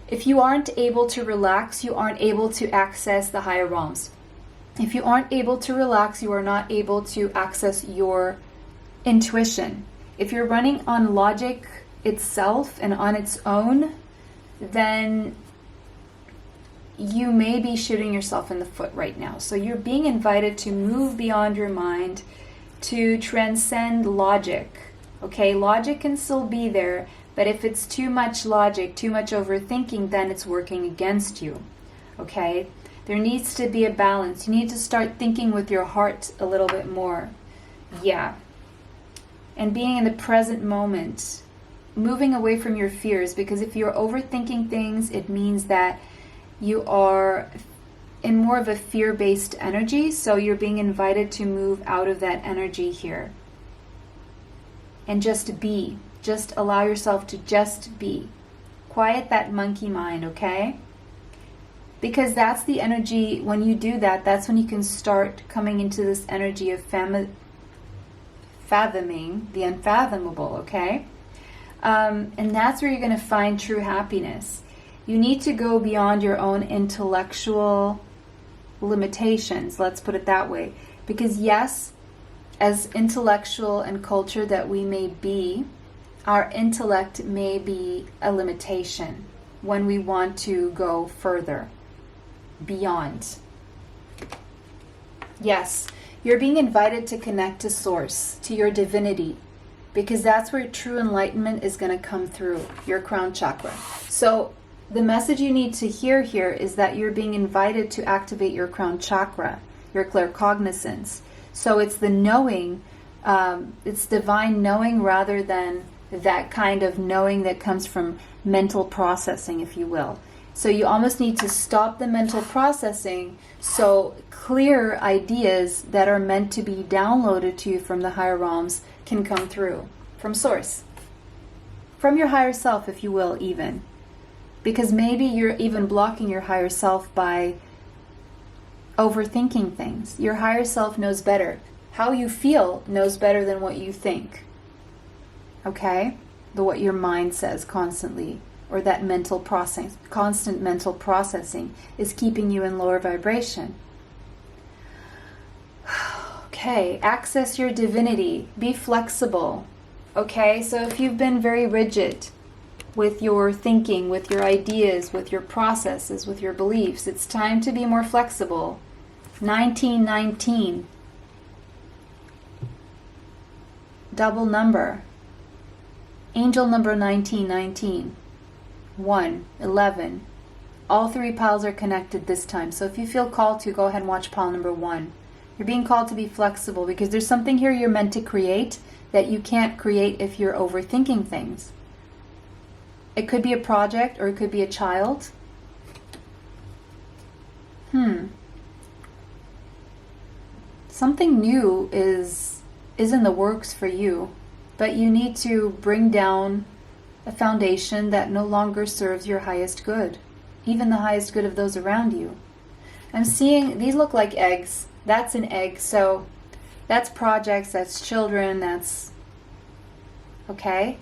if you aren't able to relax, you aren't able to access the higher realms. If you aren't able to relax, you are not able to access your intuition. If you're running on logic itself and on its own, then you may be shooting yourself in the foot right now. So you're being invited to move beyond your mind, to transcend logic. Okay, logic can still be there, but if it's too much logic, too much overthinking, then it's working against you. Okay, there needs to be a balance. You need to start thinking with your heart a little bit more. Yeah. And being in the present moment, moving away from your fears, because if you're overthinking things, it means that you are in more of a fear-based energy, so you're being invited to move out of that energy here. And just be. Just allow yourself to just be. Quiet that monkey mind, okay? Because that's the energy, when you do that, that's when you can start coming into this energy of fathoming the unfathomable, okay? And that's where you're going to find true happiness. You need to go beyond your own intellectual limitations, let's put it that way. Because yes, as intellectual and culture that we may be, our intellect may be a limitation when we want to go further, beyond. Yes, you're being invited to connect to Source, to your divinity, because that's where true enlightenment is going to come through, your crown chakra. So the message you need to hear here is that you're being invited to activate your crown chakra, your claircognizance. So it's the knowing, it's divine knowing rather than that kind of knowing that comes from mental processing, if you will. So you almost need to stop the mental processing so clear ideas that are meant to be downloaded to you from the higher realms can come through, from Source, from your higher self, if you will, even. Because maybe you're even blocking your higher self by overthinking things. Your higher self knows better. How you feel knows better than what you think. Okay? What your mind says constantly, or that mental processing, constant mental processing is keeping you in lower vibration. Okay, access your divinity. Be flexible. Okay, so if you've been very rigid with your thinking, with your ideas, with your processes, with your beliefs, it's time to be more flexible. 1919. Double number. Angel number 1919. 1, 11. All three piles are connected this time. So if you feel called to, go ahead and watch pile number 1. You're being called to be flexible because there's something here you're meant to create that you can't create if you're overthinking things. It could be a project or it could be a child. Something new is in the works for you, but you need to bring down a foundation that no longer serves your highest good, even the highest good of those around you. I'm seeing, these look like eggs. That's an egg, so that's projects, that's children, that's, okay?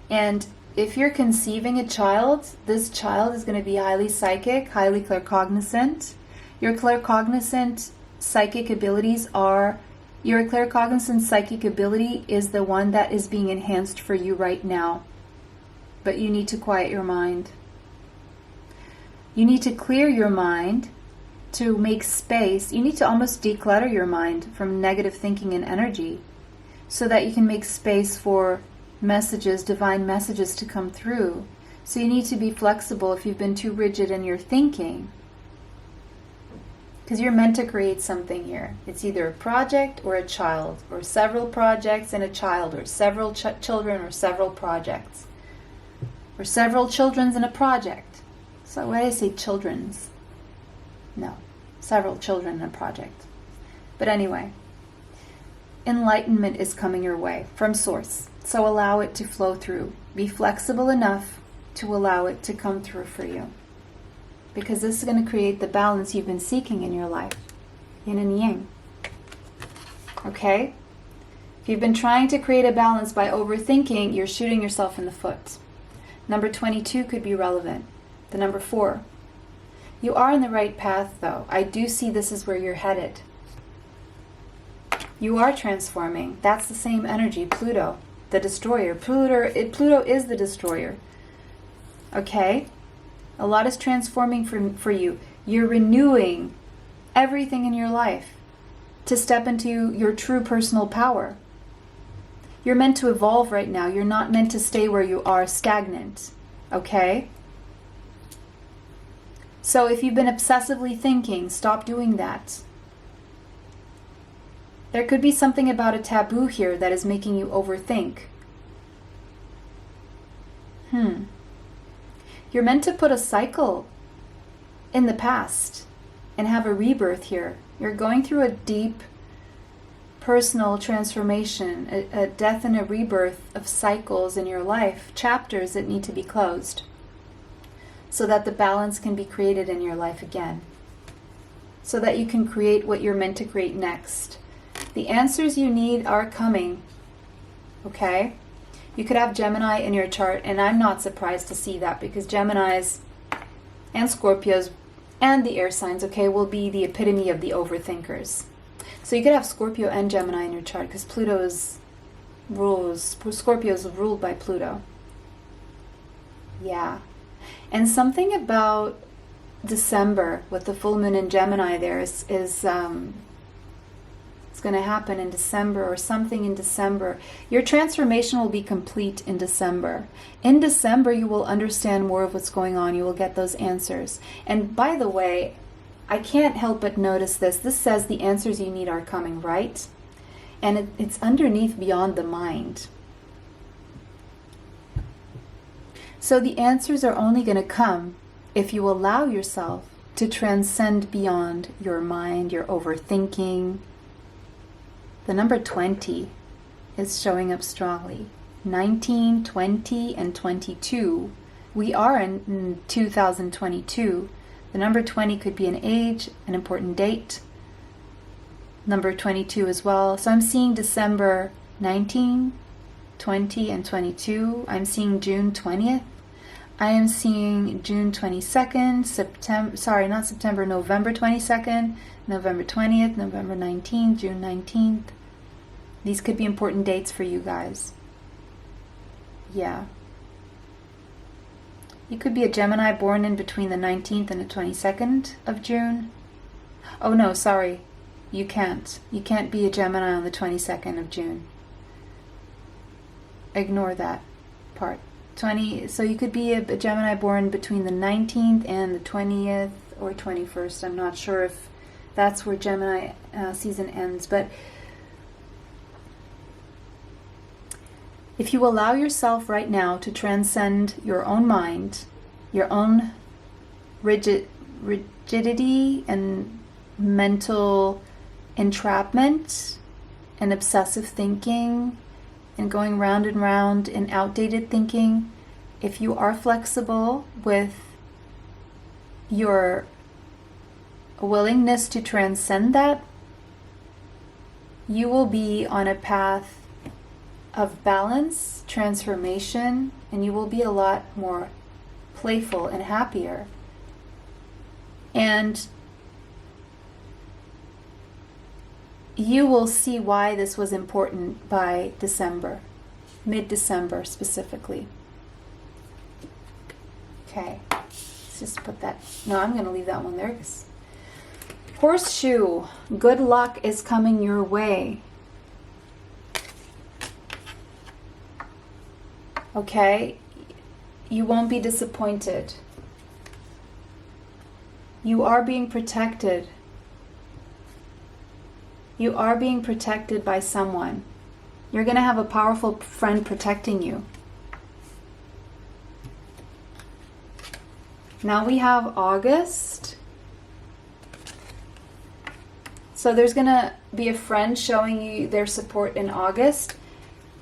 And if you're conceiving a child, this child is going to be highly psychic, highly claircognizant. Your claircognizant psychic abilities are, your claircognizant psychic ability is the one that is being enhanced for you right now. But you need to quiet your mind. You need to clear your mind to make space. You need to almost declutter your mind from negative thinking and energy so that you can make space for messages, divine messages to come through. So you need to be flexible if you've been too rigid in your thinking. Because you're meant to create something here. It's either a project or a child, or several projects and a child, or several children or several projects. Or several children's in a project. So why did I say children's? No, several children in a project. But anyway, enlightenment is coming your way from Source. So allow it to flow through. Be flexible enough to allow it to come through for you. Because this is going to create the balance you've been seeking in your life. Yin and yang. Okay? If you've been trying to create a balance by overthinking, you're shooting yourself in the foot. Number 22 could be relevant. The number 4. You are in the right path, though. I do see this is where you're headed. You are transforming. That's the same energy. Pluto, the destroyer. Pluto is the destroyer. Okay? A lot is transforming for you. You're renewing everything in your life to step into your true personal power. You're meant to evolve right now. You're not meant to stay where you are stagnant. Okay? So if you've been obsessively thinking, stop doing that. There could be something about a taboo here that is making you overthink. You're meant to put a cycle in the past and have a rebirth here. You're going through a deep personal transformation, a death and a rebirth of cycles in your life, chapters that need to be closed so that the balance can be created in your life again, so that you can create what you're meant to create next. The answers you need are coming, okay? You could have Gemini in your chart, and I'm not surprised to see that because Geminis and Scorpios and the air signs, okay, will be the epitome of the overthinkers. So you could have Scorpio and Gemini in your chart because Scorpio is ruled by Pluto. Yeah. And something about December with the full moon in Gemini there is it's going to happen in December or something in December. Your transformation will be complete in December. In December, you will understand more of what's going on. You will get those answers. And by the way, I can't help but notice this. This says the answers you need are coming, right? And it's underneath beyond the mind. So the answers are only going to come if you allow yourself to transcend beyond your mind, your overthinking. The number 20 is showing up strongly. 19, 20, and 22. We are in 2022. The number 20 could be an age, an important date. Number 22 as well. So I'm seeing December 19, 20, and 22. I'm seeing June 20th. I am seeing June 22nd, November 22nd, November 20th, November 19th, June 19th. These could be important dates for you guys. Yeah. You could be a Gemini born in between the 19th and the 22nd of June. Oh no, sorry. You can't. You can't be a Gemini on the 22nd of June. Ignore that part. So you could be a Gemini born between the 19th and the 20th or 21st. I'm not sure if that's where Gemini season ends. But if you allow yourself right now to transcend your own mind, your own rigidity and mental entrapment and obsessive thinking and going round and round in outdated thinking, if you are flexible with your willingness to transcend that, you will be on a path of balance, transformation, and you will be a lot more playful and happier. And you will see why this was important by December, mid-December specifically. Okay, let's just put that, no, I'm going to leave that one there. Horseshoe, good luck is coming your way. Okay, you won't be disappointed. You are being protected. You are being protected by someone. You're going to have a powerful friend protecting you. Now we have August. So there's going to be a friend showing you their support in August.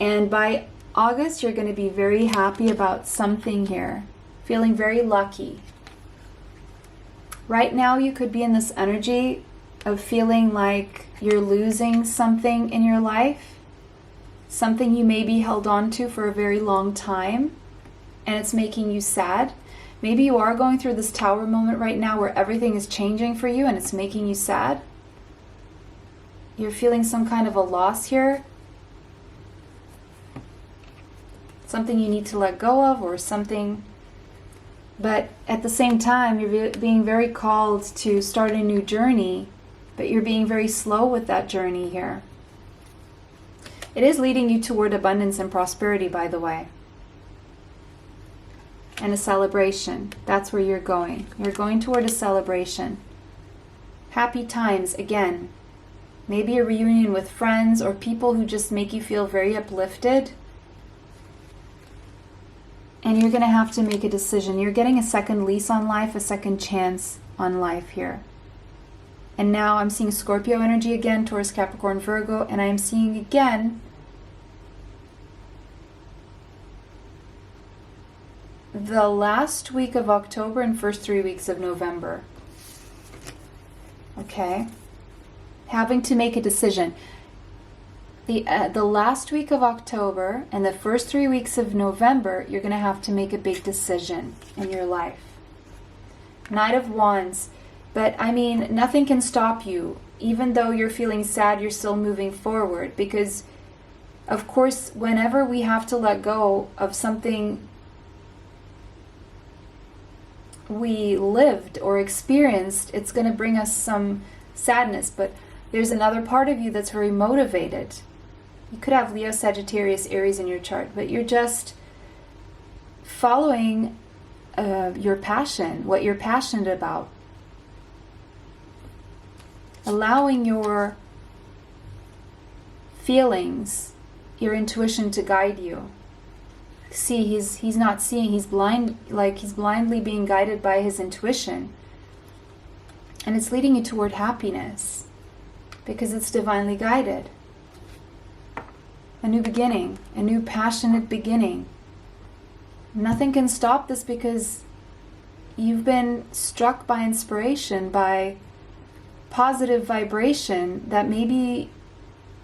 And by August, you're going to be very happy about something here. Feeling very lucky. Right now, you could be in this energy of feeling like you're losing something in your life. something you maybe held on to for a very long time, and it's making you sad. Maybe you are going through this Tower moment right now where everything is changing for you and it's making you sad. You're feeling some kind of a loss here. Something you need to let go of, or something. But at the same time, you're being very called to start a new journey, but you're being very slow with that journey here. It is leading you toward abundance and prosperity, by the way. And a celebration. That's where you're going. You're going toward a celebration. Happy times, again. Maybe a reunion with friends or people who just make you feel very uplifted. And you're going to have to make a decision. You're getting a second lease on life, a second chance on life here. And now I'm seeing Scorpio energy again, Taurus, Capricorn, Virgo, and I am seeing again the last week of October and first 3 weeks of November. Okay? Having to make a decision. The last week of October and the first 3 weeks of November, you're going to have to make a big decision in your life. Knight of Wands. But I mean, nothing can stop you. Even though you're feeling sad, you're still moving forward. Because, of course, whenever we have to let go of something we lived or experienced, it's going to bring us some sadness. But there's another part of you that's very motivated. You could have Leo, Sagittarius, Aries in your chart, but you're just following your passion, what you're passionate about. Allowing your feelings, your intuition to guide you. See, he's not seeing, he's blind, like he's blindly being guided by his intuition. And it's leading you toward happiness because it's divinely guided. A new beginning, a new passionate beginning. Nothing can stop this because you've been struck by inspiration, by positive vibration that maybe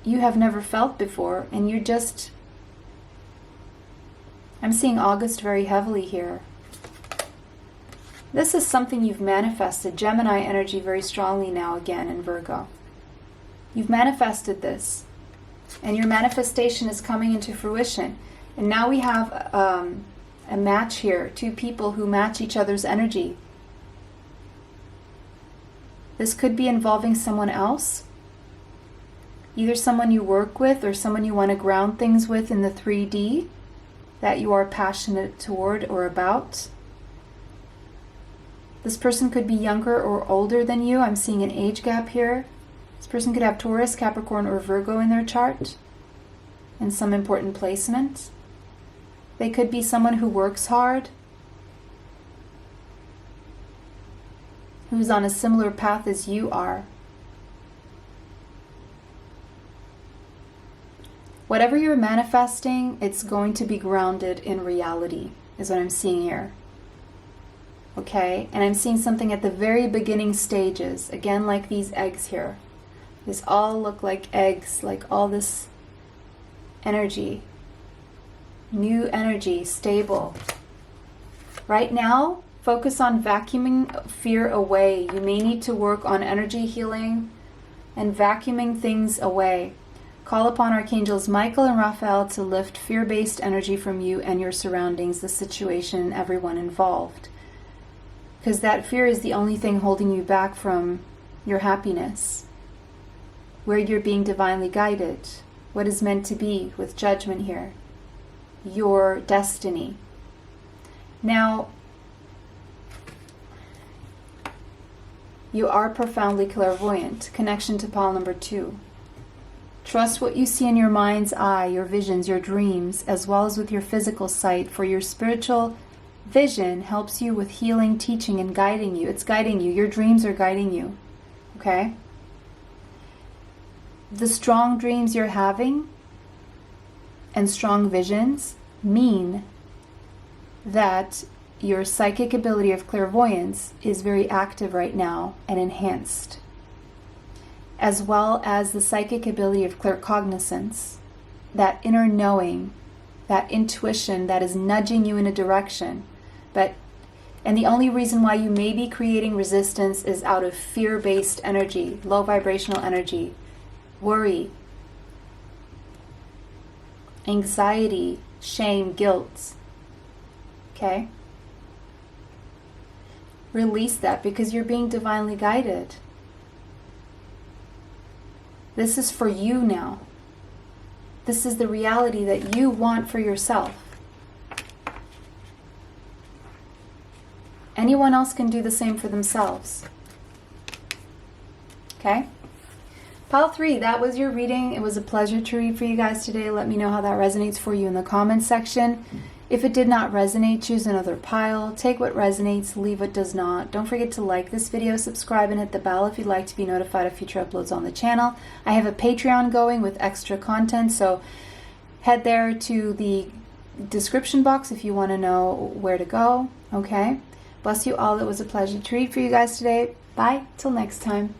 you have never felt before, and you're just... I'm seeing August very heavily here. This is something you've manifested. Gemini energy very strongly now again in Virgo. You've manifested this, and your manifestation is coming into fruition. And now we have a match here, two people who match each other's energy. This could be involving someone else, either someone you work with or someone you want to ground things with in the 3D that you are passionate toward or about. This person could be younger or older than you. I'm seeing an age gap here. This person could have Taurus, Capricorn, or Virgo in their chart in some important placement. They could be someone who works hard, who's on a similar path as you are. Whatever you're manifesting, it's going to be grounded in reality, is what I'm seeing here. Okay? And I'm seeing something at the very beginning stages, again, like these eggs here. These all look like eggs, like all this energy. New energy, stable. Right now, focus on vacuuming fear away. You may need to work on energy healing and vacuuming things away. Call upon Archangels Michael and Raphael to lift fear-based energy from you and your surroundings, the situation, and everyone involved. Because that fear is the only thing holding you back from your happiness, where you're being divinely guided, what is meant to be with judgment here, your destiny. Now, you are profoundly clairvoyant. Connection to pile number 2. Trust what you see in your mind's eye, your visions, your dreams, as well as with your physical sight, for your spiritual vision helps you with healing, teaching, and guiding you. It's guiding you. Your dreams are guiding you. Okay? The strong dreams you're having and strong visions mean that your psychic ability of clairvoyance is very active right now and enhanced, as well as the psychic ability of claircognizance. that inner knowing, that intuition that is nudging you in a direction. And the only reason why you may be creating resistance is out of fear-based energy, low vibrational energy, worry, anxiety, shame, guilt. Okay? Release that, because you're being divinely guided. This is for you now. This is the reality that you want for yourself. Anyone else can do the same for themselves. Okay? Pile 3, that was your reading. It was a pleasure to read for you guys today. Let me know how that resonates for you in the comments section. If it did not resonate, choose another pile. Take what resonates, leave what does not. Don't forget to like this video, subscribe, and hit the bell if you'd like to be notified of future uploads on the channel. I have a Patreon going with extra content, so head there to the description box if you want to know where to go. Okay? Bless you all. It was a pleasure to read for you guys today. Bye. Till next time.